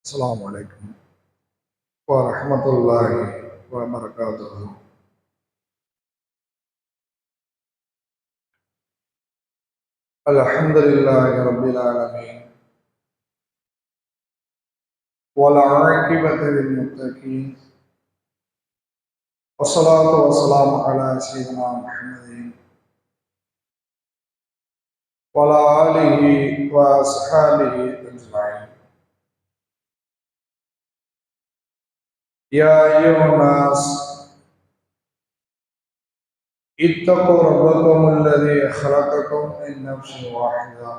السلام عليكم ورحمة الله وبركاته. الحمد لله رب العالمين والعاقبة للمتقين والصلاة والسلام على سيدنا محمد وعلى آله وأصحابه أجمعين. يا أيها الناس اتقوا ربكم الذي خلقكم من نفس واحدة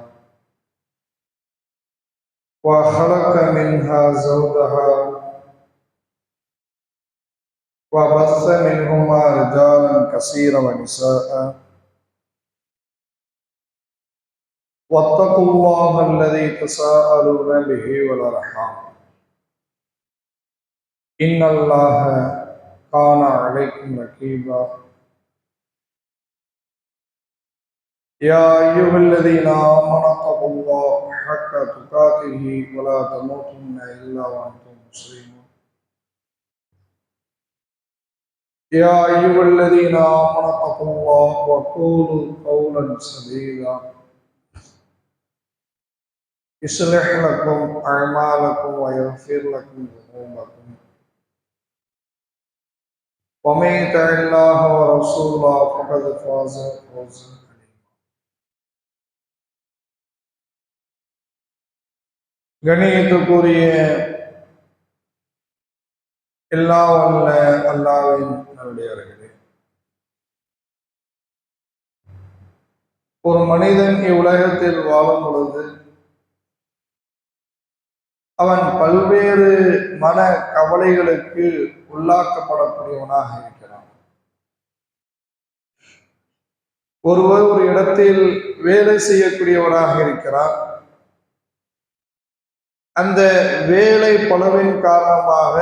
وخلق منها زوجها وبث منهما رجالا كثيرا ونساء واتقوا الله الذي تساءلون به والأرحام إن الله كان عليكم رقيبا. يا أيها الذين آمنوا اتقوا الله حق تقاته ولا تموتن إلا وأنتم مسلمون. يا أيها الذين آمنوا اتقوا الله وقولوا قولا سديدا يصلح لكم أعمالكم ويغفر لكم ذنوبكم ومن يطع الله ورسوله فقد فاز فوزا عظيما. கண்ணியத்துக்குரிய எல்லா வல்ல அல்லாஹ்வின் நல்லடியார்களே, ஒரு மனிதன் இவ்வுலகத்தில் வாழும் பொழுது அவன் பல்வேறு மன கவலைகளுக்கு உள்ளாக்கப்படக்கூடியவனாக இருக்கிறான். ஒருவர் ஒரு இடத்தில் வேலை செய்யக்கூடியவராக இருக்கிறார். அந்த வேலை பளுவின் காரணமாக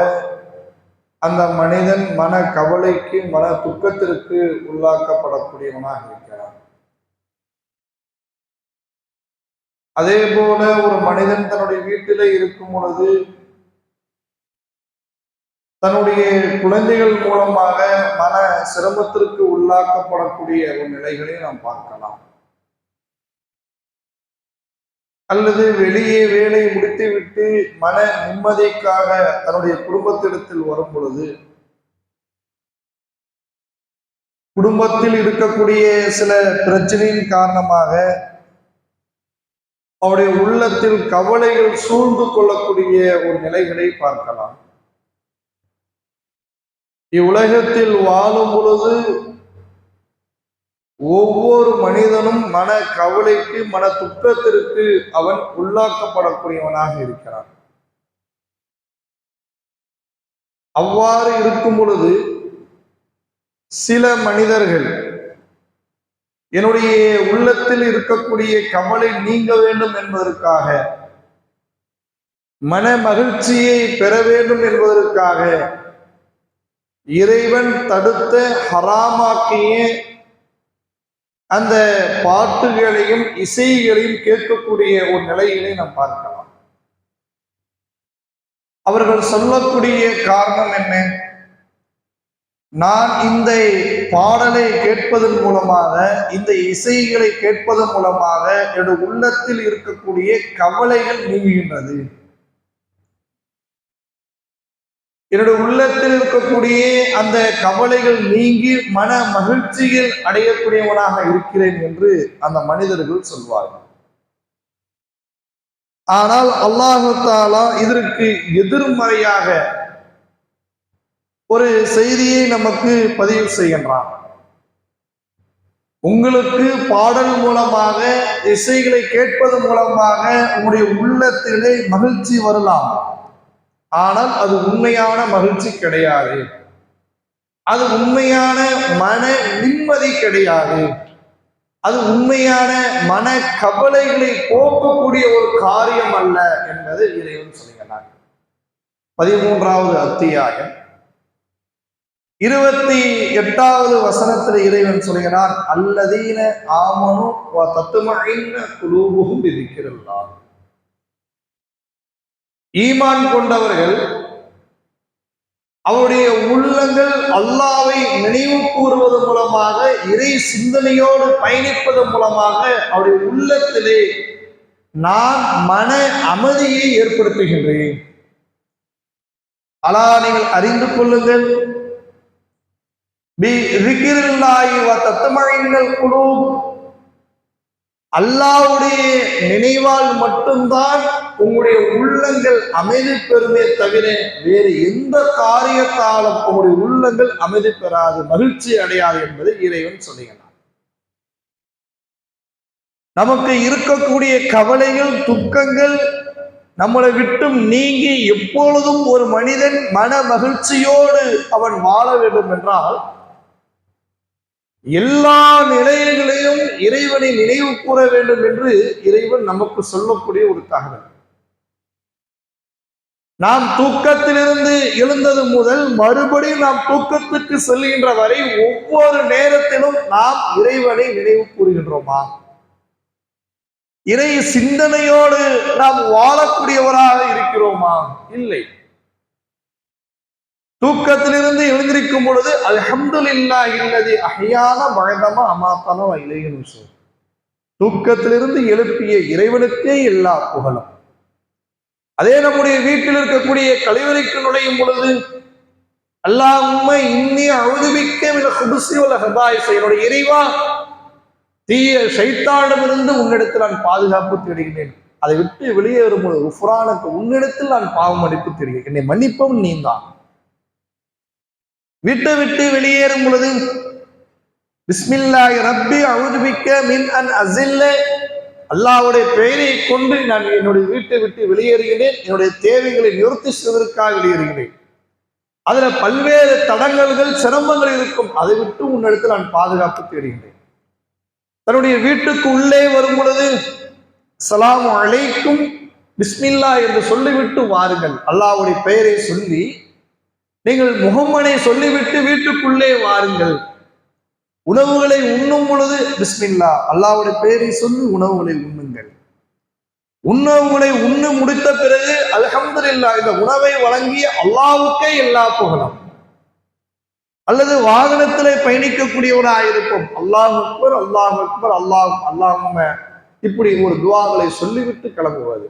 அந்த மனிதன் மன கவலைக்கு மன துக்கத்திற்கு உள்ளாக்கப்படக்கூடியவனாக இருக்கிறான். அதே போல ஒரு மனிதன் தன்னுடைய வீட்டிலே இருக்கும் பொழுது தன்னுடைய குழந்தைகள் மூலமாக மன சிரமத்திற்கு உள்ளாக்கப்படக்கூடிய ஒரு நிலைகளை நாம் பார்க்கலாம். அல்லது வெளியே வேலை முடித்துவிட்டு மன நிம்மதிக்காக தன்னுடைய குடும்பத்திடத்தில் வரும் பொழுது குடும்பத்தில் இருக்கக்கூடிய சில பிரச்சனையின் காரணமாக அவருடைய உள்ளத்தில் கவலைகள் சூழ்ந்து கொள்ளக்கூடிய ஒரு நிலைகளை பார்க்கலாம். இவ்வுலகத்தில் வாழும் பொழுது ஒவ்வொரு மனிதனும் மன கவலைக்கு மன துக்கத்திற்கு அவன் உள்ளாக்கப்படக்கூடியவனாக இருக்கிறான். அவ்வாறு இருக்கும் பொழுது சில மனிதர்கள் என்னுடைய உள்ளத்தில் இருக்கக்கூடிய கவலை நீங்க வேண்டும் என்பதற்காக, மன மகிழ்ச்சியை பெற வேண்டும் என்பதற்காக இறைவன் தடுத்த ஹராமாக்கிய அந்த பாட்டுகளையும் இசைகளையும் கேட்கக்கூடிய ஒரு நிலையிலே நாம் பார்க்கலாம். அவர்கள் சொல்லக்கூடிய காரணம் என்ன? நான் இந்த பாடலை கேட்பதன் மூலமாக, இந்த இசைகளை கேட்பதன் மூலமாக என்னுடைய உள்ளத்தில் இருக்கக்கூடிய கவலைகள் நீங்குகின்றது, என்னுடைய உள்ளத்தில் இருக்கக்கூடிய அந்த கவலைகள் நீங்கி மன மகிழ்ச்சியில் அடையக்கூடியவனாக இருக்கிறேன் என்று அந்த மனிதர்கள் சொல்வார்கள். ஆனால் அல்லாஹு தஆலா இதற்கு எதிர்மறையாக ஒரு செய்தியை நமக்கு பதிவு செய்கின்றான். உங்களுக்கு பாடல் மூலமாக, இசைகளை கேட்பது மூலமாக உங்களுடைய உள்ளத்திலே மகிழ்ச்சி வரலாம், ஆனால் அது உண்மையான மகிழ்ச்சி கிடையாது, அது உண்மையான மன நிம்மதி கிடையாது, அது உண்மையான மன கவலைகளை போக்கக்கூடிய ஒரு காரியம் அல்ல என்பது இறைவன் சொல்கிறார். 13வது அத்தியாயம் 28வது வசனத்தில் இறைவன் சொல்கிறார், அல்லதீன ஆமனு வ தத்மஇன்னு குலூபுஹும் பிதிக்ரில்லாஹ். ஈமான் கொண்டவர்கள் அவருடைய உள்ளங்கள் அல்லாஹ்வை நினைவு கூறுவது மூலமாக, இறை சிந்தனையோடு பயணிப்பதன் மூலமாக அவருடைய உள்ளத்திலே நான் மன அமைதியை ஏற்படுத்துகின்றேன். அலா, நீங்கள் அறிந்து கொள்ளுங்கள், அல்லாஹ்வுடைய நினைவால் மட்டும்தான் உங்களுடைய உள்ளங்கள் அமைதி பெறுமே தவிர வேறு எந்த காரியத்தாலும் உங்களுடைய உள்ளங்கள் அமைதி பெறாது, மகிழ்ச்சி அடையாது என்பதை இறைவன் சொல்லுகிறான். நமக்கு இருக்கக்கூடிய கவலைகள், துக்கங்கள் நம்மளை விட்டும் நீங்கி எப்பொழுதும் ஒரு மனிதன் மன மகிழ்ச்சியோடு அவன் வாழ வேண்டும் என்றால் எல்லா நிலைகளிலும் இறைவனை நினைவு கூற வேண்டும் என்று இறைவன் நமக்கு சொல்லக்கூடிய ஒரு தகவல். நாம் தூக்கத்திலிருந்து எழுந்தது முதல் மறுபடியும் நாம் தூக்கத்துக்கு செல்கின்ற வரை ஒவ்வொரு நேரத்திலும் நாம் இறைவனை நினைவு கூறுகின்றோமா? இறை சிந்தனையோடு நாம் வாழக்கூடியவராக இருக்கிறோமா? இல்லை. தூக்கத்திலிருந்து எழுந்திருக்கும் பொழுது அல்ஹம்துலில்லாஹி அல்லதி அஹ்யானா பஅதமா அமாத்தனா வ இலைஹி நுஷூர். தூக்கத்திலிருந்து எழுப்பிய இறைவனுக்கே எல்லா புகழும். அதே நம்முடைய வீட்டில் இருக்கக்கூடிய கழிவறைக்கு நுழையும் பொழுது அல்லாஹும்ம இன்னி அஊது பிக்க மினல் குபுஸி வல் ஹபாயிஸ், என்னுடைய இறைவா, தீய ஷைத்தானிடமிருந்து உன்னிடத்தில் நான் பாதுகாப்பு தேடுகிறேன். அதை விட்டு வெளியே வரும்போது குஃப்ரானுக்கு, உன்னிடத்தில் நான் பாவம் மன்னிப்பு தேடுகிறேன், என்னை மன்னிப்பவன் நீந்தான். விட்டு விட்டு வெளியேறும் பொழுது பிஸ்மில்லாஹி ரப்பி அஊது பிக்க மின் அன் அஸில்ல, அல்லாஹ்வுடைய பெயரை கொண்டு நான் என்னுடைய வீட்டை விட்டு வெளியேறுகிறேன், என்னுடைய தேவைகளை நிவர்த்தி செய்வதற்காக வெளியேறுகிறேன். அதுல பல்வேறு தடங்கல்கள், சிரமங்கள் இருக்கும், அதை விட்டு உன்னிடத்தில் நான் பாதுகாப்பு தேடுகிறேன். தன்னுடைய வீட்டுக்கு உள்ளே வரும் பொழுது ஸலாமு அலைக்கும் பிஸ்மில்லா என்று சொல்லிவிட்டு வாருங்கள். அல்லாஹ்வுடைய பெயரை சொல்லி நீங்கள் முஹம்மதை சொல்லிவிட்டு வீட்டுக்குள்ளே வாருங்கள். உணவுகளை உண்ணும் பொழுது பிஸ்மில்லா, அல்லாஹ்வுடைய பெயரை சொல்லி உணவுகளை உண்ணுங்கள். உணவுகளை உண்ணு முடித்த பிறகு அல்ஹம்துலில்லாஹ், இந்த உணவை வழங்கிய அல்லாஹ்வுக்கே எல்லா புகழும். அல்லது வாகனத்திலே பயணிக்கக்கூடியவராக இருக்கும், அல்லாஹ் அக்பர் அல்லாஹ் அக்பர் அல்லாஹும்ம, இப்படி ஒரு துஆக்களை சொல்லிவிட்டு கிளம்புவது.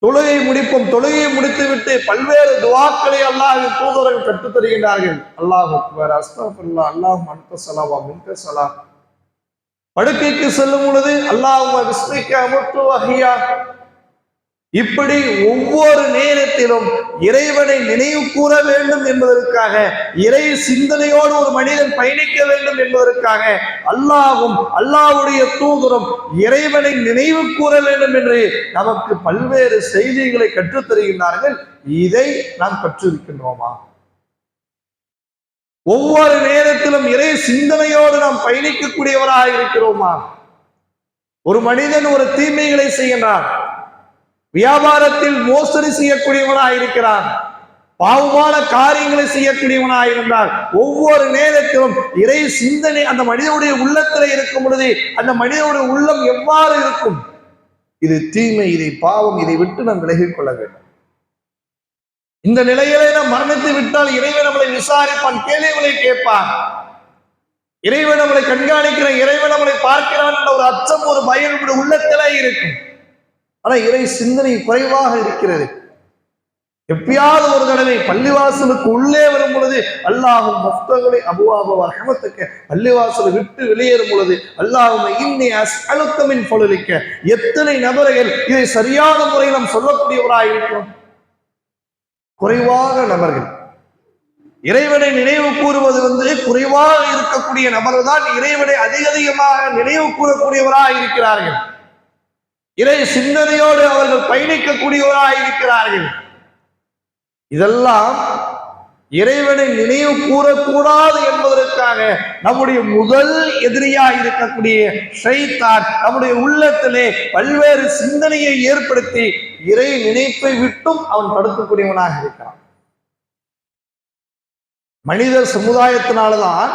தொழுகை முடிப்போம், தொழுகையை முடித்துவிட்டு பல்வேறு துஆக்களை அல்லாஹ்வின் தூதர்கள் கற்றுத் தருகின்றார்கள். அல்லாஹ் அக்பர், அஸ்தக்ஃபிருல்லாஹ், அல்லாஹும்ம அன்த ஸலாம் வ மின்க ஸலாம். படுக்கைக்கு செல்லும் பொழுது அல்லாஹும்ம பிஸ்மிக அமுத்து வ அஹ்யா. இப்படி ஒவ்வொரு நேரத்திலும் இறைவனை நினைவு கூற வேண்டும் என்பதற்காக, இறை சிந்தனையோடு ஒரு மனிதன் பயணிக்க வேண்டும் என்பதற்காக அல்லாஹ்வும் அல்லாஹ்வுடைய தூதரும் இறைவனை நினைவு கூற வேண்டும் என்று நமக்கு பல்வேறு செய்திகளை கற்றுத் தருகின்றார்கள். இதை நாம் கற்றிருக்கின்றோமா? ஒவ்வொரு நேரத்திலும் இறை சிந்தனையோடு நாம் பயணிக்கக்கூடியவராக இருக்கிறோமா? ஒரு மனிதன் ஒரு தீமைகளை செய்கின்றான், வியாபாரத்தில் மோசடி செய்யக்கூடியவனாக இருக்கிறான், பாவமான காரியங்களை செய்யக்கூடியவனாக இருந்தால் ஒவ்வொரு நேரத்திலும் இறை சிந்தனை அந்த மனிதனுடைய உள்ளத்தில் இருக்கும் பொழுது அந்த மனிதனுடைய உள்ளம் எவ்வாறு இருக்கும்? இது தீமை, இதை பாவம், இதை விட்டு நாம் விலகிக் கொள்ள வேண்டும். இந்த நிலையிலே நாம் மரணித்து விட்டால் இறைவன் நம்மளை விசாரிப்பான், கேள்விகளை கேட்பான். இறைவன் நம்மளை கண்காணிக்கிற, இறைவன் நம்மளை பார்க்கிறான் என்ற ஒரு அச்சம், ஒரு பயம் உள்ளத்திலே இருக்கும். ஆனா இறை சிந்தனை குறைவாக இருக்கிறது. எப்பயாவது ஒரு தடவை பள்ளிவாசலுக்கு உள்ளே வரும் பொழுது அல்லாஹும் மஃப்தகுலி அபுவாப ரஹ்மத்துக்க, பள்ளிவாசலை விட்டு வெளியேறும் பொழுது அல்லாஹும்ம இன்னி அஸ்அலுக்க மின் ஃபضلிக்க. எத்தனை நபர்கள் இதை சரியான முறையில் நாம் சொல்லக்கூடியவராக இருக்கிறோம்? குறைவாக நபர்கள். இறைவனை நினைவு கூறுவது குறைவாக இருக்கக்கூடிய நபர்கள் தான் இறைவனை அதிகமாக நினைவு கூறக்கூடியவராக இருக்கிறார்கள். இறை சிந்தனையோடு அவர்கள் பயணிக்கக்கூடியவராக இருக்கிறார்கள். இதெல்லாம் இறைவனை நினைவு கூறக்கூடாது என்பதற்காக நம்முடைய முதல் எதிரியாக இருக்கக்கூடிய ஷைத்தான் நம்முடைய உள்ளத்திலே பல்வேறு சிந்தனையை ஏற்படுத்தி இறை நினைப்பை விட்டும் அவன் தடுக்கக்கூடியவனாக இருக்கிறான். மனித சமுதாயத்தினால்தான்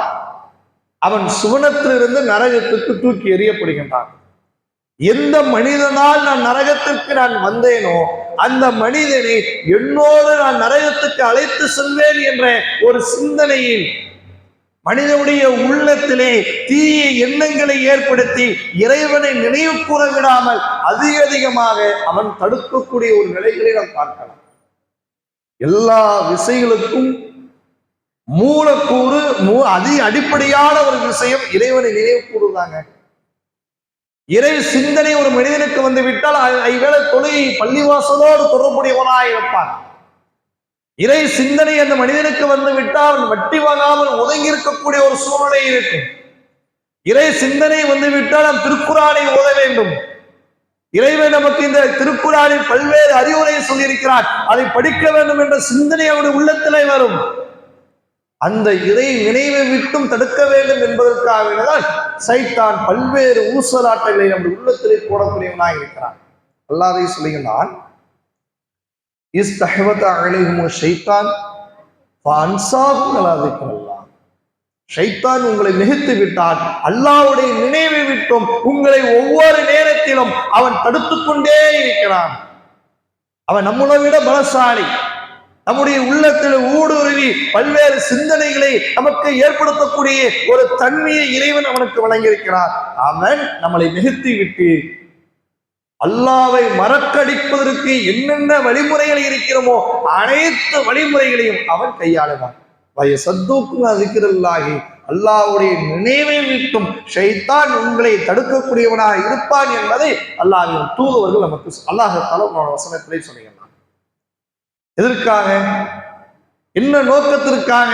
அவன் சுவனத்திலிருந்து நரகத்துக்கு தூக்கி எறியப்படுகின்றான். எந்த மனிதனால் நான் நரகத்திற்கு நான் வந்தேனோ அந்த மனிதனை என்னோடு நான் நரகத்துக்கு அழைத்து செல்வேன் என்ற ஒரு சிந்தனையில் மனிதனுடைய உள்ளத்திலே தீய எண்ணங்களை ஏற்படுத்தி இறைவனை நினைவு கூற விடாமல் அதிகமாக அவன் தடுக்கக்கூடிய ஒரு நிலைகளை நாம் பார்க்கலாம். எல்லா விஷயங்களுக்கும் மூலக்கூறு அடிப்படையான ஒரு விஷயம் இறைவனை நினைவு கூறுதாங்க. இறை சிந்தனை ஒரு மனிதனுக்கு வந்து விட்டால் ஐவேளை தொழுகை பள்ளிவாசலோடு தொடர்புடையவனாக இருப்பான். இறை சிந்தனை அந்த மனிதனுக்கு வந்து விட்டால் அவன் வட்டி வாங்காமல் ஒதுங்கி இருக்கக்கூடிய ஒரு சூழ்நிலை இருக்கும். இறை சிந்தனை வந்து விட்டால் நாம் திருக்குறானை ஓத வேண்டும். இறைவன் நமக்கு இந்த திருக்குறானில் பல்வேறு அறிவுரையை சொல்லியிருக்கிறார், அதை படிக்க வேண்டும் என்ற சிந்தனை அவருடைய உள்ளத்திலே வரும். அந்த இறை நினைவை விட்டும் தடுக்க வேண்டும் என்பதற்காக சைத்தான் பல்வேறு ஊசலாட்டங்களை நம்முடைய உள்ளத்திலே போடக்கூடியவனாக இருக்கிறான். அல்லாஹ் சொல்லுகிறான், ஷைத்தான் உங்களை மிகுத்து விட்டான், அல்லாஹ்வுடைய நினைவை விட்டும் உங்களை ஒவ்வொரு நேரத்திலும் அவன் தடுத்துக் கொண்டே இருக்கிறான். அவன் நம்மளை விட பலசாலி. நம்முடைய உள்ளத்தில் ஊடுருவி பல்வேறு சிந்தனைகளை நமக்கு ஏற்படுத்தக்கூடிய ஒரு தன்மையை இறைவன் அவனுக்கு வழங்கியிருக்கிறார். அவன் நம்மளை மிகுத்தி விட்டு அல்லாவை மறக்கடிப்பதற்கு என்னென்ன வழிமுறைகள் இருக்கிறோமோ அனைத்து வழிமுறைகளையும் அவன் கையாளுவான். சத்தூக்கும் அதிகரல்லாகி அல்லாஹ்வுடைய நினைவை விட்டும் ஷைத்தான் உங்களை தடுக்கக்கூடியவனாக இருப்பான் என்பதை அல்லாஹ்வின் தூதுவர்கள் நமக்கு அல்லாஹ் தஆலா வசனத்திலே சொல்கிறார். எதற்காக, என்ன நோக்கத்திற்காக?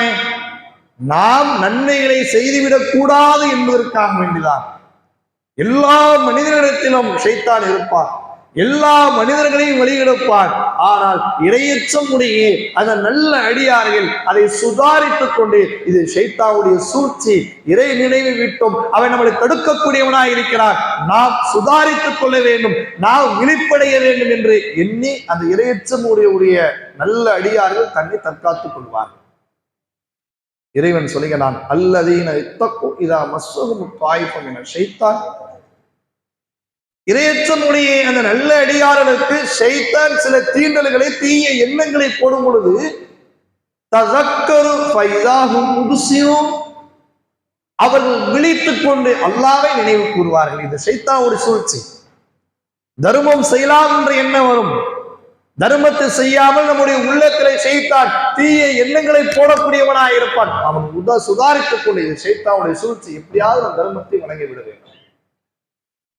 நாம் நன்மைகளை செய்துவிடக் கூடாது என்பதற்காக வேண்டிதான். எல்லா மனிதனிடத்திலும் ஷைத்தான் இருப்பான், எல்லா மனிதர்களையும் வழிகெடுப்பான். ஆனால் இறையச்சம் உடைய அந்த நல்ல அடியார்கள் அதை சுதாரித்துக் கொண்டு இது ஷைத்தானுடைய சூழ்ச்சி, இறை நினைவை விட்டும் அவன் நம்மளை தடுக்கக்கூடியவனாக இருக்கிறார், நாம் சுதாரித்துக் கொள்ள வேண்டும், நாம் விழிப்படைய வேண்டும் என்று எண்ணி அந்த இறையச்சம் உடைய நல்ல அடியார்கள் தன்னை தற்காத்துக் கொள்வார்கள். இறைவன் சொல்லுகிறான், அல்லதீன இத்தக்கும் இதா மஸ்ஸஹும் தாயிஃபும் மின ஷைத்தான். இறையச்சமுடைய அந்த நல்ல அடியார்களுக்கு ஷைத்தான் சில தீண்டல்களை தீய எண்ணங்களை போடும் பொழுது தஸக்கரு ஃபைதாஹும் முப்சிரூன், அவர்கள் விழித்துக் கொண்டு அல்லாஹ்வை நினைவு கூறுவார்கள். இது ஷைத்தானுடைய சூழ்ச்சி. தர்மம் செய்யலாம் என்ற எண்ணம் வரும், தர்மத்தை செய்யாமல் நம்முடைய உள்ளத்திலே ஷைத்தான் தீய எண்ணங்களை போடக்கூடியவனாக இருப்பான். அவன் சுதாரித்துக் கொண்டு இது ஷைத்தானுடைய சூழ்ச்சி, எப்படியாவது தர்மத்தை வழங்கி விட வேண்டும்,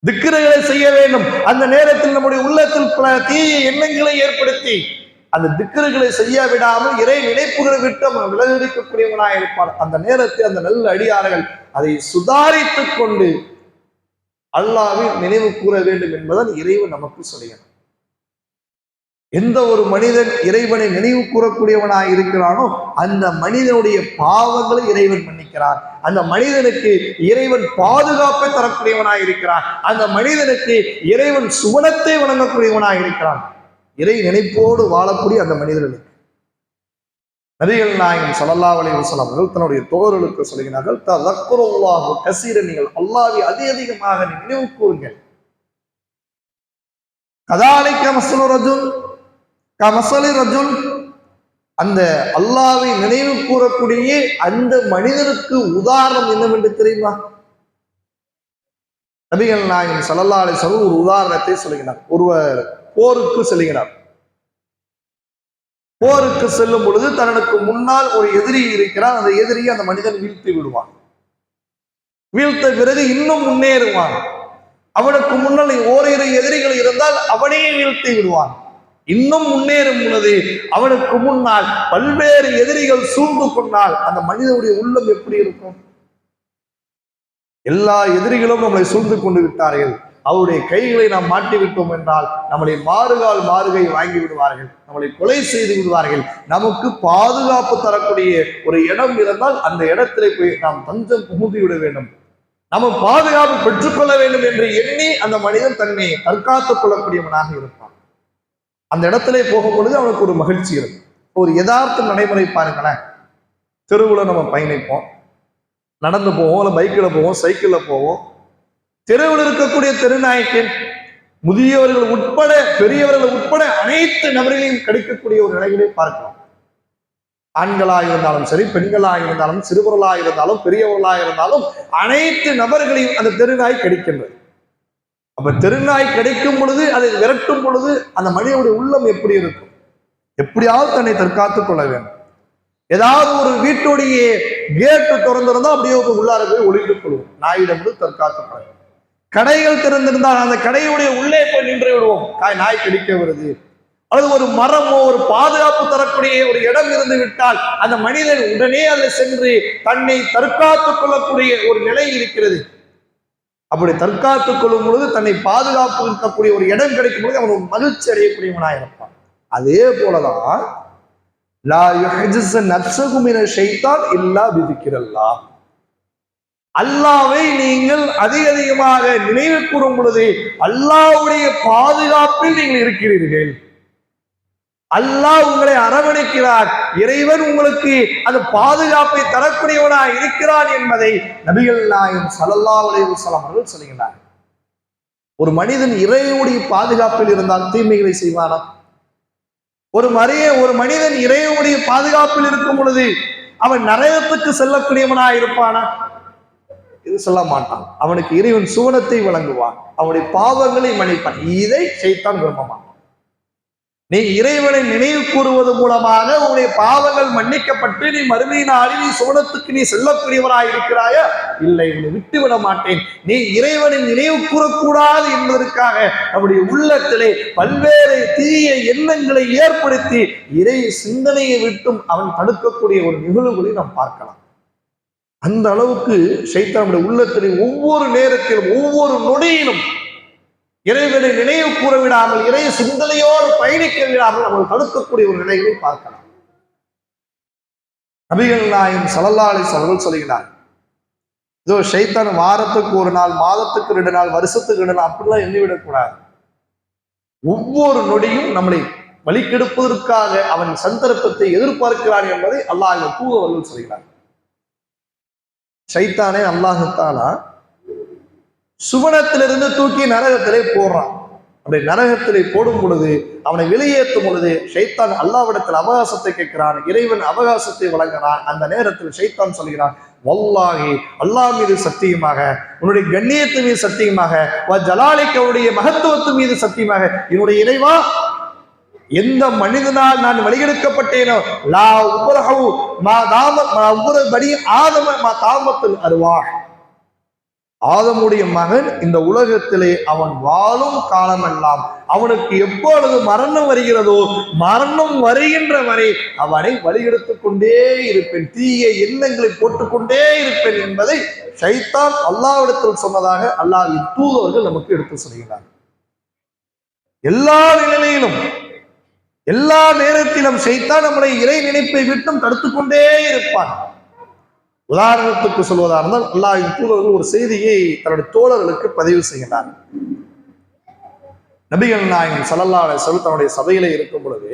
திக்ருகளை செய்ய வேண்டும். அந்த நேரத்தில் நம்முடைய உள்ளத்தில் பல தீய எண்ணங்களை ஏற்படுத்தி அந்த திக்ருகளை செய்ய விடாமல் இறை நினைப்புகளை விட்டு விலகடிக்கக்கூடியவனாக இருப்பார். அந்த நேரத்தில் அந்த நல்ல அடியார்கள் அதை சுதாரித்துக் கொண்டு அல்லாஹ்வை நினைவு கூற வேண்டும் என்பதன் இறைவன் நமக்கு சொல்கிறான். எந்த ஒரு மனிதன் இறைவனை நினைவு கூறக்கூடியவனாக இருக்கிறானோ அந்த மனிதனுடைய பாவங்களை இறைவன் மன்னிக்கிறார். அந்த மனிதனுக்கு இறைவன் பாதுகாப்பை தரக்கூடியவனாக இருக்கிறான். அந்த மனிதனுக்கு இறைவன் சுவனத்தை வழங்கக்கூடியவனாக இருக்கிறான். இறை நினைப்போடு வாழக்கூடிய அந்த மனிதர்களுக்கு நபிகள் நாயகம் ஸல்லல்லாஹு அலைஹி வஸல்லம் அவர்கள் தன்னுடைய தோழர்களுக்கு சொல்கிறார்கள், தஸக்குருல்லாஹு கஸீரன், நீங்கள் அல்லாஹ்வை அதிகமாக நினைவு கூறுங்கள். கதாலிக மஸ்ஸலு ரஜுல் கமசலி ரஜுல், அந்த அல்லாஹ்வை நினைவு கூறக்கூடிய அந்த மனிதனுக்கு உதாரணம் என்னவென்று தெரியுமா? நபிகள் நாயகம் ஸல்லல்லாஹு அலைஹி வஸல்லம் ஒரு உதாரணத்தை சொல்கிறார். ஒருவர் போருக்கு செல்கிறார். போருக்கு செல்லும் பொழுது தனக்கு முன்னால் ஒரு எதிரி இருக்கிறான். அந்த எதிரியை அந்த மனிதன் வீழ்த்தி விடுவான். வீழ்த்த பிறகு இன்னும் முன்னேறுவான். அவனுக்கு முன்னால் ஓரிரு எதிரிகள் இருந்தால் அவனையே வீழ்த்தி விடுவான். இன்னும் முன்னேறும் பொழுது அவனுக்கு முன்னால் பல்வேறு எதிரிகள் சூழ்ந்து கொண்டால் அந்த மனிதனுடைய உள்ளம் எப்படி இருக்கும்? எல்லா எதிரிகளும் நம்மளை சூழ்ந்து கொண்டு விட்டார்கள், அவருடைய கைகளை நாம் மாட்டிவிட்டோம் என்றால் நம்மளை மாறுகை வாங்கி விடுவார்கள், நம்மளை கொலை செய்து விடுவார்கள். நமக்கு பாதுகாப்பு தரக்கூடிய ஒரு இடம் இருந்தால் அந்த இடத்திலே போய் நாம் தஞ்சம் புகுந்து விட வேண்டும், நம்ம பாதுகாப்பு பெற்றுக்கொள்ள வேண்டும் என்று எண்ணி அந்த மனிதன் தன்னை தற்காத்துக் கொள்ளக்கூடியவனாக இருப்பான். அந்த இடத்துல போகும் பொழுது அவனுக்கு ஒரு மகிழ்ச்சி இருக்கும். ஒரு யதார்த்த நடைமுறை பாருங்களேன். தெருவில் நம்ம பயணிப்போம், நடந்து போவோம், இல்லை பைக்கில் போவோம், சைக்கிளில் போவோம். தெருவில் இருக்கக்கூடிய தெருநாயக்கன் முதியவர்கள் உட்பட பெரியவர்கள் உட்பட அனைத்து நபர்களையும் கடிக்கக்கூடிய ஒரு நிலையிலே பார்க்கலாம். ஆண்களாக இருந்தாலும் சரி, பெண்களாக இருந்தாலும், சிறுவர்களாக இருந்தாலும், பெரியவர்களாக இருந்தாலும் அனைத்து நபர்களையும் அந்த தெருநாய் கடிக்கின்றது. அப்ப தெருநாய் கிடைக்கும் பொழுது, அதை விரட்டும் பொழுது அந்த மனிதனுடைய உள்ளம் எப்படி இருக்கும்? எப்படியாவது தன்னை தற்காத்துக் கொள்ள வேண்டும். ஏதாவது ஒரு வீட்டுடைய கேட்டு திறந்திருந்தா அப்படியே உள்ளார போய் ஒளிந்து கொள்வோம், நாயிடமிருந்து தற்காத்துக் கொள்ள. கடைகள் திறந்திருந்தால் அந்த கடையுடைய உள்ளே போய் நின்று விடுவோம், நாய் கடிக்க வருது. அல்லது ஒரு மரமோ ஒரு பாதுகாப்பு தரக்கூடிய ஒரு இடம் இருந்து விட்டால் அந்த மனிதன் உடனே அதில் சென்று தன்னை தற்காத்துக் கொள்ளக்கூடிய ஒரு நிலை இருக்கிறது. அப்படி தற்காத்துக் கொள்ளும் பொழுது தன்னை பாதுகாப்பு இருக்கக்கூடிய ஒரு இடம் கிடைக்கும் பொழுது அவன் மகிழ்ச்சி அடையக்கூடியவனாக இருப்பான். அதே போலதான் அல்லாவை நீங்கள் அதிகமாக நினைவு கூறும் பொழுது அல்லாஹ்வுடைய பாதுகாப்பில் நீங்கள் இருக்கிறீர்கள். அல்லாஹ் உங்களை அரவணைக்கிறார், இறைவன் உங்களுக்கு அந்த பாதுகாப்பை தரக்கூடியவனாக இருக்கிறான் என்பதை நபிகள் நாயகம் ஸல்லல்லாஹு அலைஹி வஸல்லம் அவர்கள் சொல்கிறார். ஒரு மனிதன் இறைவனுடைய பாதுகாப்பில் இருந்தால் தீமைகளை செய்வானா? ஒரு மனிதன் இறைவனுடைய பாதுகாப்பில் இருக்கும் பொழுது அவன் நரகத்துக்கு செல்லக்கூடியவனாக இருப்பானா? இது சொல்ல மாட்டான். அவனுக்கு இறைவன் சுவனத்தை வழங்குவான், அவனுடைய பாவங்களை மன்னிப்பான். இதை ஷைத்தான் விரும்பமான். நீ இறைவனை நினைவு கூறுவது மூலமாக உன்னுடைய பாவங்கள் மன்னிக்கப்பட்டு நீ மறுமை நாளில் நீ சுவனத்துக்கு நீ செல்லக்கூடியவராய் இருக்கிறாயா? இல்லை, உன்னை விட்டுவிட மாட்டேன். நீ இறைவனை நினைவு கூறக்கூடாது என்பதற்காக நம்முடைய உள்ளத்திலே பல்வேறு தீய எண்ணங்களை ஏற்படுத்தி இறை சிந்தனையை விட்டும் அவன் தடுக்கக்கூடிய ஒரு நிகழ்வுகளை நாம் பார்க்கலாம். அந்த அளவுக்கு ஷைத்தானுடைய உள்ளத்திலே ஒவ்வொரு நேரத்திலும் ஒவ்வொரு நொடியிலும் இறைவனை நினைவு கூற விடாமல், இறை சிந்தனையோடு பயணிக்க விடாமல் நம்ம தடுக்கக்கூடிய ஒரு நிலைகளை பார்க்கலாம். நபிகள் நாயகம் ஸல்லல்லாஹு அலைஹி வஸல்லம் அவர்கள் சொல்கிறார், இதோ ஷைத்தான் வாரத்துக்கு ஒரு நாள், மாதத்துக்கு 2 நாள், வருஷத்துக்கு 2 நாள் அப்படிலாம் எண்ணிவிடக்கூடாது. ஒவ்வொரு நொடியும் நம்மளை வழிகெடுப்பதற்காக அவன் சந்தர்ப்பத்தை எதிர்பார்க்கிறான் என்பதை அல்லாஹ் தூதர்கள் சொல்கிறார். ஷைத்தானே அல்லாஹ் தஆலா சுவனத்திலிருந்து தூக்கி நரகத்திலே போடுறான். அப்படி நரகத்திலே போடும் பொழுது, அவனை வெளியேற்றும் பொழுது ஷைத்தான் அல்லாஹ்விடத்தில் அவகாசத்தை கேட்கிறான், இறைவன் அவகாசத்தை வழங்குகிறான். அந்த நேரத்தில் ஷைத்தான் சொல்கிறான், வல்லாஹி அல்லாஹ் மீது சத்தியமாக, உன்னுடைய கண்ணியத்து மீது சத்தியமாக, ஜலாலிக்கவுடைய மகத்துவத்து மீது சத்தியமாக, என்னுடைய இறைவா, எந்த மனிதனால் நான் வழிகெடுக்கப்பட்டேனோ லா உபரஹு மா தாமத் மா உபர படி ஆதம மா தாமத்துல் அர்வாஹ், ஆதமுடைய மகன் இந்த உலகத்திலே அவன் வாழும் காலமெல்லாம் அவனுக்கு எப்பொழுது மரணம் வருகிறதோ, மரணம் வருகின்ற வரை அவனை வழிகெடுத்துக் கொண்டே இருப்பேன், தீய எண்ணங்களை போட்டுக்கொண்டே இருப்பேன் என்பதை ஷைத்தான் அல்லாஹ்விடத்தில் சொன்னதாக அல்லாஹ்வின் தூதர்கள் நமக்கு எடுத்து சொல்கிறார். எல்லா நிலையிலும் எல்லா நேரத்திலும் ஷைத்தான் நம்முடைய இறை நினைப்பை விட்டும் தடுத்துக்கொண்டே இருப்பான். உதாரணத்துக்கு சொல்வதாக இருந்தால், அல்லாஹ்வின் தூதர்கள் ஒரு செய்தியை தன்னுடைய தோழர்களுக்கு பதிவு செய்கிறார். நபிகள் நாயகம் ஸல்லல்லாஹு அலைஹி வஸல்லம் தன்னுடைய சபையிலே இருக்கும் பொழுது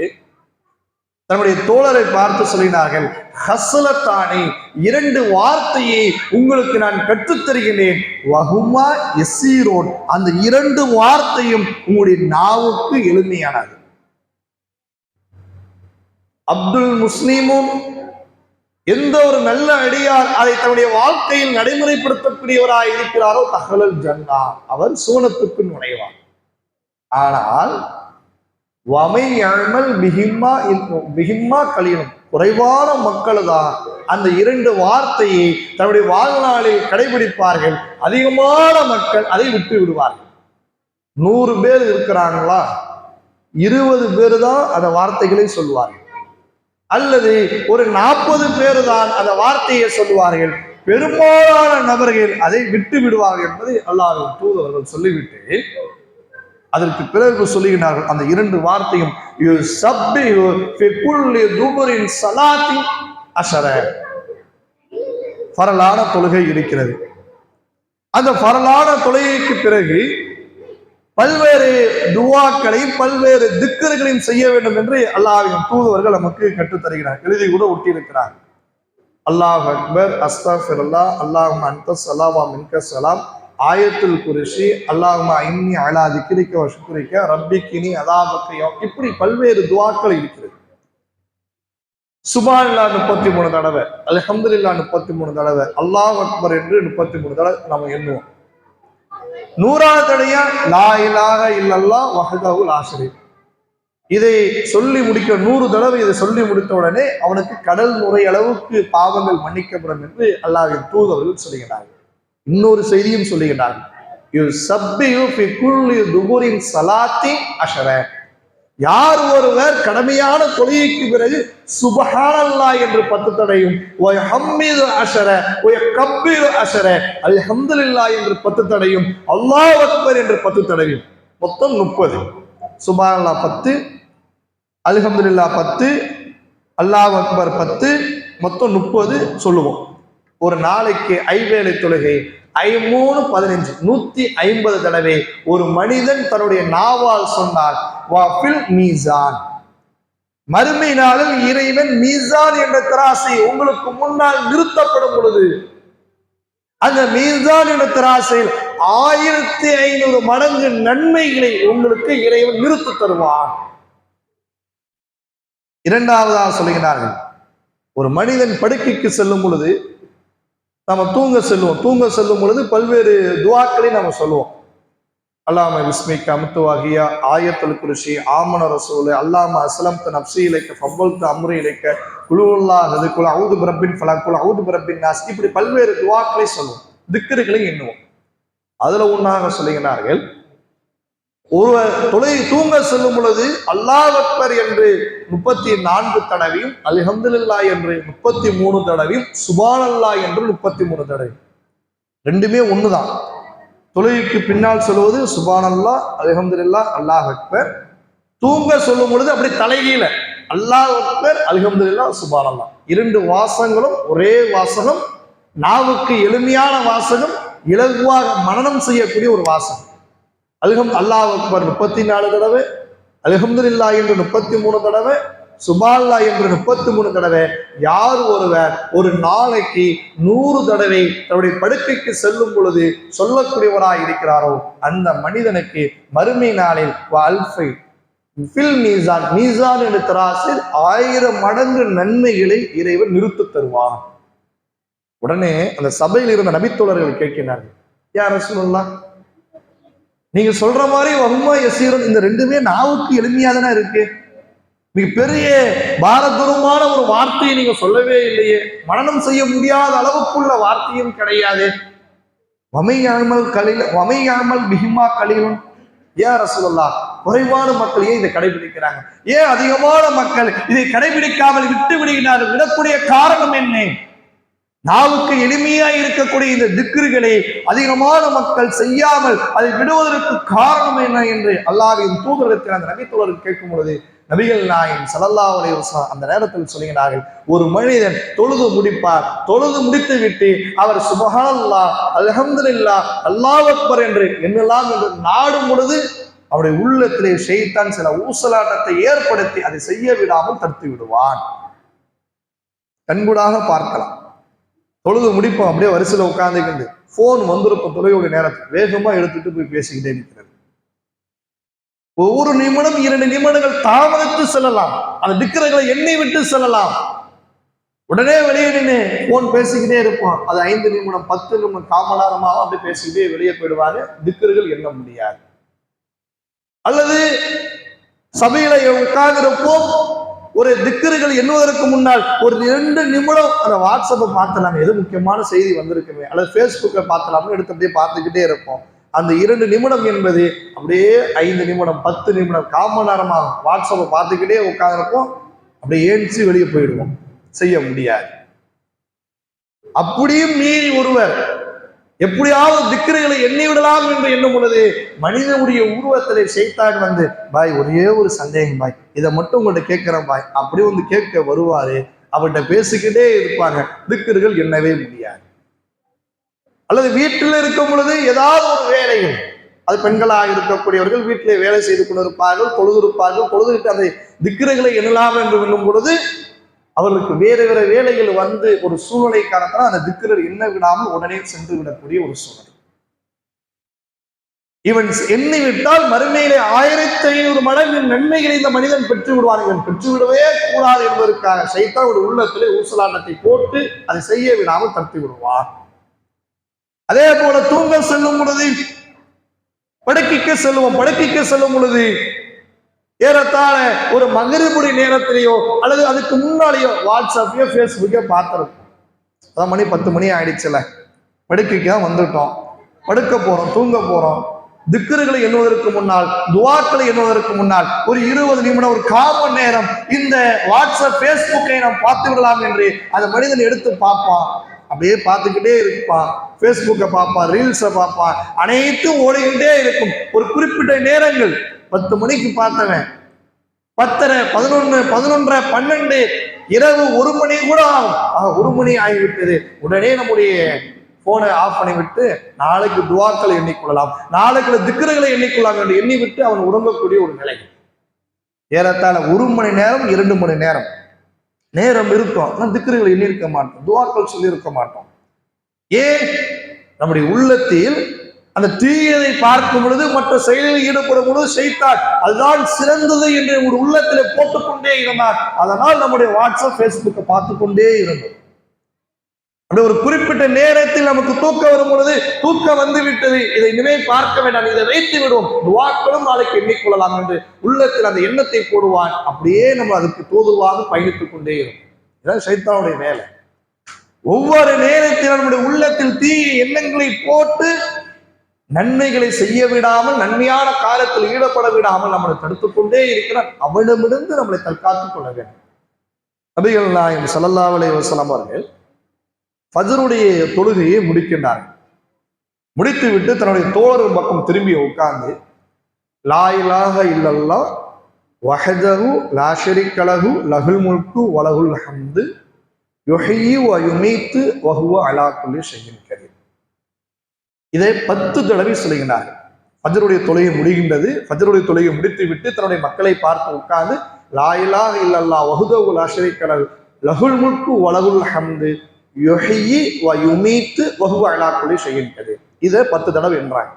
தன்னுடைய தோழரை பார்த்து சொல்லினார்கள், ஹஸ்லத்தானி, 2 வார்த்தையை உங்களுக்கு நான் கற்றுத் தருகிறேன், வஹுமா யஸீரோன், அந்த 2 வார்த்தையும் உங்களுடைய நாவுக்கு எளிமையானது. அப்துல் முஸ்லிமும், எந்த ஒரு நல்ல அடியார் அதை தன்னுடைய வாழ்க்கையில் நடைமுறைப்படுத்தக்கூடியவராக இருக்கிறாரோ தஹலல் ஜன்னா, அவர் சூனத்துக்கு நுழைவார். ஆனால் வமை அமல் பிஹிம்மா கலியும், குறைவான மக்கள் தான் அந்த 2 வார்த்தையை தன்னுடைய வாழ்நாளில் கடைபிடிப்பார்கள். அதிகமான மக்கள் அதை விட்டு விடுவார்கள். 100 பேர் இருக்கிறாங்களா, 20 பேர் தான் அந்த வார்த்தைகளை சொல்லுவார்கள், அல்லது ஒரு 40 பேர் தான் அந்த வார்த்தையை சொல்லுவார்கள். பெரும்பாலான நபர்கள் அதை விட்டு விடுவார்கள் என்பதை அல்லாஹ்வின் தூதர்கள் சொல்லிவிட்டு அதற்கு பிறகு சொல்லுகிறார்கள், அந்த 2 வார்த்தையும் ஃபரலான தொழுகை இருக்கிறது. அந்த ஃபரலான தொழுகைக்கு பிறகு பல்வேறு துவாக்களையும் பல்வேறு திக்ர்களையும் செய்ய வேண்டும் என்று அல்லாஹ்வின் தூதர்கள் நமக்கு கற்றுத்தருகிறார். எழுதி கூட ஒட்டியிருக்கிறார். அல்லாஹ் அக்பர், அஸ்தக்ஃபிருல்லாஹ், அல்லாஹும்ம அன்த ஸலாம் வ மின்க ஸலாம், ஆயத்துல் குர்சி, அல்லாஹும்ம இன்னி அலா திக்ரிக்க வ ஷுக்ரிக்க ரப்பிக்கினி அதாபக்க, இப்படி பல்வேறு துஆக்கள் இருக்கிறது. சுப்ஹானல்லாஹ் 33 தடவை, அல்ஹம்துலில்லாஹ் 33 தடவை, அல்லாஹ் அக்பர் என்று 33 தடவை நம்ம எண்ணுவோம். 100வது தடவையா லா இலாஹ இல்லல்லாஹ் வஹ்தஹு லா ஷரீக். இதை சொல்லி முடிக்க 100 தடவை இதை சொல்லி முடித்த உடனே அவனுக்கு கடல் நுரை அளவுக்கு பாவங்கள் மன்னிக்கப்படும் என்று அல்லாஹ்வின் தூதர்கள் சொல்லுகிறார்கள். இன்னொரு செய்தியும் சொல்லுகிறார்கள், யார் ஒருவர் கடமையான தொழுகைக்கு பிறகு சுப்ஹானல்லாஹ் என்று 10 தடவையும் அல்ஹம்துலில்லாஹ் என்று 10 தடவையும் அல்லாஹ் அக்பர் என்று 10 தடவையும் மொத்தம் 30. சுப்ஹானல்லாஹ் 10, அல்ஹம்துலில்லாஹ் 10, அல்லாஹ் அக்பர் 10, மொத்தம் 30 சொல்லுவோம். ஒரு நாளைக்கு ஐவேளை தொழுகை 3 15 150 தடவை ஒரு மனிதன் தன்னுடைய நாவால் சொன்னார். மீசான், மறுமை நாளில் இறைவன் மீசான் என்ற தராசை உங்களுக்கு முன்னால் நிறுத்தப்படும் பொழுது அந்த மீசான் என்ற தராசையில் 1500 மடங்கு நன்மைகளை உங்களுக்கு இறைவன் நிறுத்தி தருவான். இரண்டாவதாக சொல்லுகிறார்கள், ஒரு மனிதன் படுக்கைக்கு செல்லும் பொழுது நம்ம தூங்க செல்லும் பொழுது பல்வேறு துஆக்களை நம்ம சொல்லுவோம். அல்லாஹும்ம பிஸ்மிக்க அம்துவாகியா, ஆயத்துல் குர்சி, ஆமன ரசூல், அல்லாஹும்ம அஸ்லம்து நஃப்ஸி இலைக்க ஃபவ்வல்து அம்ரி இலைக்க, குல் ஹுவல்லாஹு குல் அஊது பிரப்பில் ஃபலக், குல் அஊது பிரப்பின் நாஸ், இப்படி பல்வேறு துஆக்களை சொல்லுவோம், திக்ருகளை எண்ணுவோம். அதுல ஒன்றாக சொல்லுகிறார்கள், ஒருவர் தூங்க செல்லும் பொழுது அல்லாஹ் அக்பர் என்று 34 தடவையும் அல்ஹம்துலில்லாஹ் என்று 33 தடவையும் சுப்ஹானல்லாஹ் என்று 33 தடவை, ரெண்டுமே ஒண்ணுதான். தொழுகைக்கு பின்னால் சொல்லுவது சுப்ஹானல்லாஹ் அல்ஹம்துலில்லாஹ் அல்லாஹ் அக்பர், தூங்க சொல்லும் பொழுது அப்படி தலைகீழ அல்லாஹ் அக்பர் அல்ஹம்துலில்லாஹ் சுப்ஹானல்லாஹ். 2 வாசகங்களும் ஒரே வாசகம், நாவுக்கு எளிமையான வாசகம், இலகுவாக மனனம் செய்யக்கூடிய ஒரு வாசகம். அல்லாஹ் அக்பர் 34 தடவை, அல்ஹம்துலில்லாஹ் என்று 33 தடவை, சுப்ஹானல்லாஹ் என்று 33 தடவை. யார் ஒருவர் ஒரு நாளைக்கு 100 தடவை தன்னுடைய படுக்கைக்கு செல்லும் பொழுது சொல்லக்கூடியவராய் இருக்கிறாரோ அந்த மனிதனுக்கு மறுமை நாளில் மீசான் என்ற தராசில் 1000 மடங்கு நன்மைகளை இறைவன் நிறுத்தி தருவார். உடனே அந்த சபையில் இருந்த நபித்தோழர்கள் கேட்கிறார்கள், யா ரசூலல்லாஹ், நீங்க சொல்ற மாதிரி வஹுமா யஸீரன், இந்த ரெண்டுமே நாவுக்கு எளிமையா தானே இருக்கு, மிகப்பெரிய பாரதூரமான ஒரு வார்த்தையை நீங்க சொல்லவே இல்லையே, மனனம் செய்ய முடியாத அளவுக்குள்ள வார்த்தையும் கிடையாது. வமையாமல் பிஹிமா கலீலும், யா ரசூலல்லாஹ், குறைவான மக்கள் ஏன் இதை கடைபிடிக்கிறாங்க, ஏன் அதிகமான மக்கள் இதை கடைபிடிக்காமல் விட்டு விடுகிறார்கள், விடக்கூடிய காரணம் என்ன? நாவுக்கு எளிமையாய் இருக்கக்கூடிய இந்த திக்ருகளை அதிகமான மக்கள் செய்யாமல் அதை விடுவதற்கு காரணம் என்ன என்று அல்லாஹ்வின் தூதரிடத்தில் அந்த நபித்தோழர்கள் கேட்கும் பொழுது நபிகள் நாயகம் ஸல்லல்லாஹு அலைஹி வஸல்லம் அந்த நேரத்தில் சொல்கிறார்கள், ஒரு மனிதன் தொழுது முடிப்பார், தொழுது முடித்து விட்டு அவர் சுப்ஹானல்லாஹ் அல்ஹம்துலில்லாஹ் அல்லாஹ் அக்பர் என்று எண்ணலாம் என்று நாடும் பொழுது அவருடைய உள்ளத்திலே ஷைத்தான் சில ஊசலாட்டத்தை ஏற்படுத்தி அதை செய்ய விடாமல் தடுத்து விடுவான். கண்கூடாக பார்க்கலாம். தொழுது முடிப்போம், அப்படியே வரிசையில் உட்கார்ந்துக்கிட்டு போன் வந்திருப்போம், தொழுகையுடைய நேரத்தில் வேகமா எடுத்துட்டு போய் பேசிக்கிட்டே இருக்கிறது. ஒவ்வொரு நிமிடம் 2 நிமிடங்கள் தாமதித்து செல்லலாம், அந்த திக்ருகளை எண்ணி விட்டு செல்லலாம். உடனே வெளியே நின்று போன் பேசிக்கிட்டே இருப்போம், அது 5 நிமிடம் 10 நிமிடம் காமலாரமாக அப்படி பேசிக்கிட்டே வெளியே போயிடுவாங்க, திக்ருகள் எண்ண முடியாது. அல்லது சபையில உட்கார்ந்திருப்போம், ஒரு திக்ருகள் எண்ணுவதற்கு முன்னால் ஒரு 2 நிமிடம் அந்த வாட்ஸ்அப்பை பார்த்தலாம், எது முக்கியமான செய்தி வந்திருக்குமே, அல்லது ஃபேஸ்புக்கை பார்த்தலாம்னு எடுத்து அப்படியே பார்த்துக்கிட்டே இருப்போம். அந்த 2 நிமிடம் என்பது அப்படியே 5 நிமிடம் 10 நிமிடம் காமன் நேரமாக வாட்ஸ்அப்பை பார்த்துக்கிட்டே உட்கார்ந்திருப்போம், அப்படியே ஏஞ்சி வெளியே போயிடுவோம், செய்ய முடியாது. அப்படியும் மீறி ஒருவர் எப்படியாவது திக்ருகளை எண்ணி விடலாம் என்று எண்ணும் பொழுது மனிதனுடைய உருவத்திலே ஷைத்தான் வந்து, பாய் ஒரே ஒரு சந்தேகம் பாய், இதை மட்டும் உங்கள்கிட்ட கேட்கிறேன் பாய், அப்படி வந்து கேட்க வருவாரு, அவர்கிட்ட பேசிக்கிட்டே இருப்பாங்க, திக்ருகள் எண்ணவே முடியாது. அல்லது வீட்டில் இருக்கும் பொழுது ஏதாவது ஒரு வேலைகள், அது பெண்களாக இருக்கக்கூடியவர்கள் வீட்டிலே வேலை செய்து கொண்டிருப்பார்கள், பொழுதுவிட்டு அந்த திக்ருகளை எண்ணலாம் என்று எண்ணும் பொழுது அவர்களுக்கு வேறு வேறு வேலைகள் வந்து ஒரு சூழ்நிலை காரணத்தால் அந்த திக்ருகள் எண்ண விடாமல் உடனே சென்று விடக்கூடிய ஒரு சூழ்நிலை. இவன் எண்ணிவிட்டால் மறுமையிலே 1500 மடங்கு நன்மைகளை இந்த மனிதன் பெற்று விடுவான். இவன் பெற்றுவிடவே கூடாது என்பதற்காக சைத்தான் ஒரு உள்ளத்திலே ஊசலாட்டத்தை போட்டு அதை செய்ய விடாமல் தடுத்து விடுவான். அதே போல தூங்க செல்லும் பொழுது, படுக்கைக்கு செல்லும் பொழுது ஏறத்தாழ ஒரு மகரிபுடி நேரத்திலேயோ அல்லது அதுக்கு முன்னாலேயோ வாட்ஸ்அப்பையோ ஃபேஸ்புக்கையோ பார்த்துருப்போம். அதான் மணி 10 மணி ஆயிடுச்சுல, படுக்கைக்கு தான் வந்துட்டோம், படுக்க போறோம், தூங்க போறோம். திக்ருகளை எண்ணுவதற்கு முன்னால், துவாக்களை எண்ணுவதற்கு முன்னால் ஒரு 20 நிமிடம், ஒரு 1/4 மணி நேரம் இந்த வாட்ஸ்அப் ஃபேஸ்புக்கை நாம் பார்த்து விடலாம் என்று அந்த மனிதன் எடுத்து பார்ப்பான். அப்படியே பார்த்துக்கிட்டே இருப்பான். ஃபேஸ்புக்கை பார்ப்பான், ரீல்ஸை பார்ப்பான், அனைத்தும் ஓடிக்கிட்டே இருக்கும். ஒரு குறிப்பிட்ட நேரங்கள் 10 மணிக்கு பார்த்தவன் 10:30, 11, 11:30, 12, இரவு 1 மணி கூட ஆகும். 1 மணி ஆகிவிட்டது. உடனே நம்முடைய போனை ஆஃப் பண்ணிவிட்டு நாளைக்கு துவாக்களை எண்ணிக்கொள்ளலாம், நாளைக்கு திக்ருகளை எண்ணிக்கொள்ளலாம் என்று எண்ணிவிட்டு அவன் உறங்கக்கூடிய ஒரு நிலை. ஏறத்தாழ 1 மணி நேரம் 2 மணி நேரம் இருக்கும். ஆனால் திக்ருகளை எண்ணிருக்க மாட்டோம், துவாக்கள் சொல்லியிருக்க மாட்டோம். ஏன்? நம்முடைய உள்ளத்தில் அந்த தீயதை பார்க்கும் பொழுது, மற்ற செயலில் ஈடுபடும் பொழுது ஷைத்தான் அதுதான் சிறந்தது என்று ஒரு உள்ளத்திலே போட்டுக்கொண்டே இருந்தார். அதனால் நம்முடைய வாட்ஸ்அப் ஃபேஸ்புக்கை பார்த்து கொண்டே இருந்தோம். அப்படி ஒரு குறிப்பிட்ட நேரத்தில் நமக்கு தூக்கம் வரும் பொழுது, தூக்கம் வந்து விட்டது, இதை இனிமே பார்க்க வேண்டாம், இதை வைத்து விடுவோம், துவாக்களும் நாளைக்கு எண்ணிக்கொள்ளலாம் என்று உள்ளத்தில் அந்த எண்ணத்தை போடுவான். அப்படியே நம்ம அதுக்கு தோதுவாக பயணித்துக் கொண்டே இருக்கும். இதான் ஷைத்தானுடைய வேலை. ஒவ்வொரு நேரத்தில் நம்முடைய உள்ளத்தில் தீய எண்ணங்களை போட்டு நன்மைகளை செய்ய விடாமல், நன்மையான காலத்தில் ஈடுபட விடாமல் நம்மளை தடுத்துக் கொண்டே இருக்கிறான். அவனிடமிருந்து நம்மளை தற்காத்துக் கொள்ள வேண்டும். நபிகள் நாயகம் ஸல்லல்லாஹு அலைஹி வஸல்லம் அவர்கள் ஃபஜ்ருடைய தொழுகையை முடிக்கின்றார்கள். முடித்து விட்டு தன்னுடைய தோழர் பக்கம் திரும்பி உட்கார்ந்து, லா இலாஹ இல்லல்லாஹ் வஹதஹு லா ஷரீக லஹு லஹுல் முல்கு வ லஹுல் ஹம்து யுஹ்யி வ யுமீத்து வ ஹுவ அலா குல்லி ஷைஇன் கதீர். இதை 10 தடவை சொல்லுகிறார்கள். ஃபஜ்ருடைய தொழுகை முடிகின்றது. ஃபஜ்ருடைய தொழுகை முடித்து விட்டு தன்னுடைய மக்களை பார்த்து உட்கார்ந்து, லா இலாஹ இல்லல்லாஹ் வஹதஹு லா ஷரீக லஹு லஹுல் முல்கு வ லஹுல் ஹம்து யுஹ்யி வ யுமீத்து வ ஹுவ அலா குல்லி ஷைஇன் கதீர். இதை 10 தடவை என்றாங்க.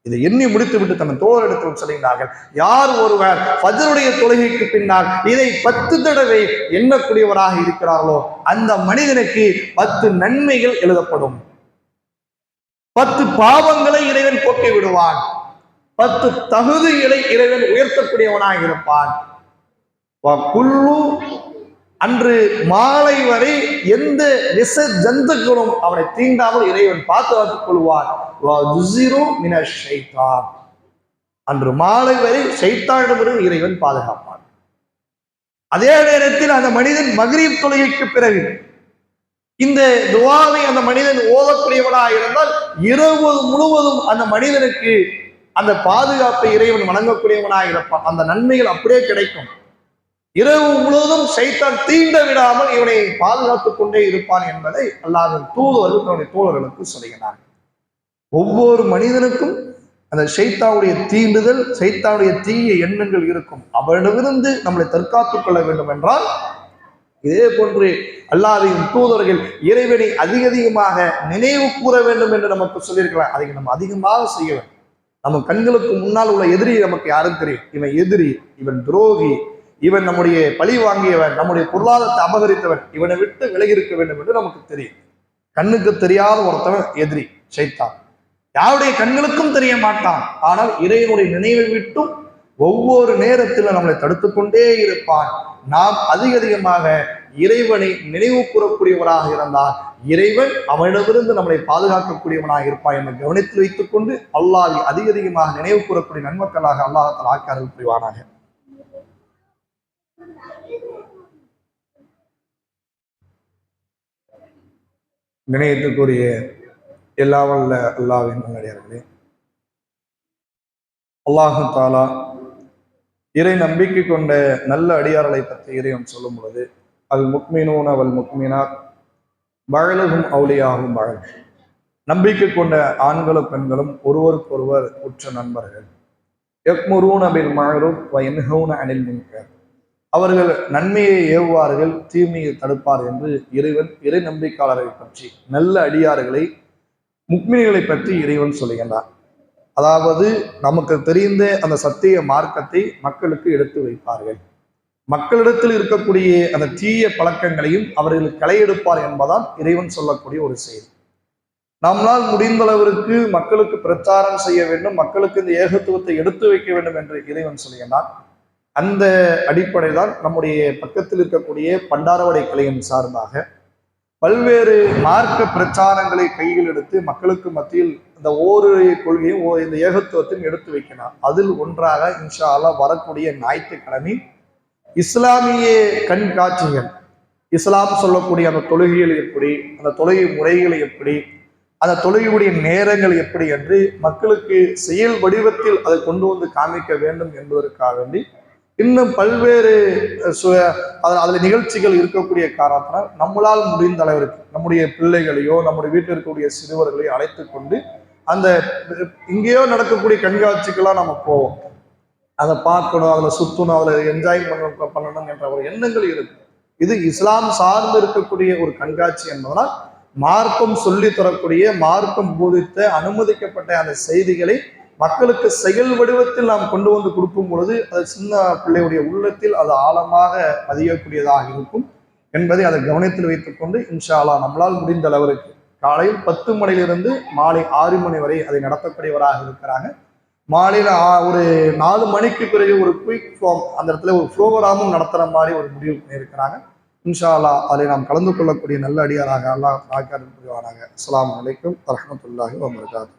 இதை எண்ணி முடித்து விட்டு தன் தோழரிடத்தில் சொல்லுகிறார்கள், யார் ஒருவர் ஃபஜ்ருடைய தொழுகைக்கு பின்னால் இதை 10 தடவை எண்ணக்கூடியவராக இருக்கிறார்களோ அந்த மனிதனுக்கு 10 நன்மைகள் எழுதப்படும். 10 பாவங்களை இறைவன் போக்கி விடுவான். 10 தகுதிகளை இறைவன் உயர்த்தக்கூடியவனாக இருப்பான். அன்று மாலை வரை எந்த விஷ ஜந்துக்களும் அவனை தீண்டாமல் இறைவன் பாதுகாத்துக் கொள்வான். அன்று மாலை வரை ஷைத்தானிடமிருந்து இறைவன் பாதுகாப்பான். அதே நேரத்தில் அந்த மனிதன் மக்ரிப் தொழுகைக்கு பிறகு இந்த துவாவை அந்த மனிதன் ஓதக்கூடியவனாக இருந்தால் இரவு முழுவதும் அந்த மனிதனுக்கு அந்த பாதுகாப்பை இறைவன் வழங்கக்கூடியவனாக இருப்பான். அந்த நன்மைகள் அப்படியே கிடைக்கும். இரவு முழுவதும் ஷைத்தான் தீண்ட விடாமல் இவனை பாதுகாத்துக் கொண்டே இருப்பான் என்பதை அல்லாஹ்வின் தூதர்கள் தன்னுடைய தோழர்களுக்கு சொல்கிறார். ஒவ்வொரு மனிதனுக்கும் அந்த ஷைத்தானுடைய தீண்டுதல், ஷைத்தானுடைய தீய எண்ணங்கள் இருக்கும். அவனிடமிருந்து நம்மளை தற்காத்துக் கொள்ள வேண்டும் என்றால் இதே போன்று அல்லாஹ்வின் தூதர்கள் இறைவனை அதிகமாக நினைவு கூற வேண்டும் என்று நமக்கு சொல்லியிருக்கலாம். அதை நம்ம அதிகமாக செய்ய வேண்டும். நம்ம கண்களுக்கு முன்னால் உள்ள எதிரி நமக்கு யாரும் தெரியும். இவன் எதிரி, இவன் துரோகி, இவன் நம்முடைய பழி வாங்கியவன், நம்முடைய பொருளாதாரத்தை அபகரித்தவன், இவனை விட்டு விலகி இருக்க வேண்டும் என்று நமக்கு தெரியும். கண்ணுக்கு தெரியாத ஒருத்தவன் எதிரி ஷைத்தான். யாருடைய கண்களுக்கும் தெரிய மாட்டான். ஆனால் இறைவனுடைய நினைவை விட்டும் ஒவ்வொரு நேரத்திலும் நம்மளை தடுத்துக் கொண்டே இருப்பான். நாம் அதிகமாக இறைவனை நினைவு கூறக்கூடியவராக இருந்தால் இறைவன் அவனிடமிருந்து நம்மளை பாதுகாக்கக்கூடியவனாக இருப்பான் என்று கவனத்தில் வைத்துக் கொண்டு அல்லாஹ்வை அதிகமாக நினைவு கூறக்கூடிய நன்மக்களாக அல்லாஹ் தஆலா ஆக்கி அருள் புரிவானாக. நினைவுக்குரிய எல்லா வல்ல அல்லாஹ்வின் நல்லடியார்களே, அல்லாஹ் தஆலா இறை நம்பிக்கை கொண்ட நல்ல அடியார்களை பற்றி இறைவன் சொல்லும் பொழுது, அல் முக்மினூன வல் முக்மினாத் பஅதுஹும் அவுலியாஹும் பஅத், நம்பிக்கை கொண்ட ஆண்களும் பெண்களும் ஒருவருக்கொருவர் உற்ற நண்பர்கள். யக்முரூன பில் மஅரூஃப் வ யன்ஹூன அனில் முன்கர், அவர்கள் நன்மையை ஏவுவார்கள், தீமையை தடுப்பார் என்று இறைவன் இறை நம்பிக்கையாளரை பற்றி, நல்ல அடியார்களை, முக்மின்களை பற்றி இறைவன் சொல்லுகின்றார். அதாவது நமக்கு தெரிந்த அந்த சத்திய மார்க்கத்தை மக்களுக்கு எடுத்து வைப்பார்கள். மக்களிடத்தில் இருக்கக்கூடிய அந்த தீய பழக்கங்களையும் அவர்கள் களையெடுப்பார் என்பதால் இறைவன் சொல்லக்கூடிய ஒரு செய்தி. நம்மளால் முடிந்த அளவிற்கு மக்களுக்கு பிரச்சாரம் செய்ய வேண்டும், மக்களுக்கு இந்த ஏகத்துவத்தை எடுத்து வைக்க வேண்டும் என்று இறைவன் சொல்லுகிறான். அந்த அடிப்படை தான் நம்முடைய பக்கத்தில் இருக்கக்கூடிய பண்டாரவடை கிளையின் சார்பாக பல்வேறு மார்க்க பிரச்சாரங்களை கையில் எடுத்து மக்களுக்கு மத்தியில் இந்த ஓரிரை கொள்கையும் இந்த ஏகத்துவத்தையும் எடுத்து வைக்கணும். அதில் ஒன்றாக இன்ஷா அல்லாஹ் வரக்கூடிய ஞாயிற்றுக்கிழமை இஸ்லாமிய கண்காட்சிகள், இஸ்லாம் சொல்லக்கூடிய அந்த தொழுகைகள் எப்படி, அந்த தொழுகை முறைகள் எப்படி, அந்த தொழுகையுடைய நேரங்கள் எப்படி என்று மக்களுக்கு செயல் வடிவத்தில் அதை கொண்டு வந்து காமிக்க வேண்டும் என்பதற்காக வேண்டி இன்னும் பல்வேறு அதில் நிகழ்ச்சிகள் இருக்கக்கூடிய காரணத்தினால் நம்மளால் முடிந்த அளவிற்கு நம்முடைய பிள்ளைகளையோ நம்முடைய வீட்டில் இருக்கக்கூடிய சிறுவர்களையோ அழைத்து கொண்டு அந்த இங்கேயோ நடக்கக்கூடிய கண்காட்சிக்கெல்லாம் நம்ம போவோம், அதை பார்க்கணும், அதில் சுற்றணும், அதில் என்ஜாய் பண்ணணும் என்ற ஒரு எண்ணங்கள் இருக்கு. இது இஸ்லாம் சார்ந்து இருக்கக்கூடிய ஒரு கண்காட்சி என்பதனால் மார்க்கம் சொல்லி தரக்கூடிய, மார்க்கம் போதித்த அனுமதிக்கப்பட்ட அந்த செய்திகளை மக்களுக்கு செயல் வடிவத்தில் நாம் கொண்டு வந்து கொடுக்கும் பொழுது அது சின்ன பிள்ளையுடைய உள்ளத்தில் அது ஆழமாக பதியக்கூடியதாக இருக்கும் என்பதை அதை கவனத்தில் வைத்துக்கொண்டு இன்ஷா அல்லாஹ் நம்மளால் முடிந்த அளவிற்கு காலையில் 10 மணியிலிருந்து மாலை 6 மணி வரை அதை நடத்தக்கூடியவராக இருக்கிறாங்க. மாலையில் ஒரு 4 மணிக்கு பிறகு ஒரு குயிக் ஃபார்ம் அந்த இடத்துல ஒரு ப்ரோக்ராமும் நடத்துகிற மாதிரி ஒரு முடிவு பண்ணியிருக்கிறாங்க. இன்ஷா அல்லாஹ் அதை நாம் கலந்து கொள்ளக்கூடிய நல்ல அடியாராக அல்லாஹ் ஆக்கி புரிவானாக. அஸ்ஸலாமு அலைக்கும் வரஹ்மத்துல்லாஹி வபரகாத்துஹு.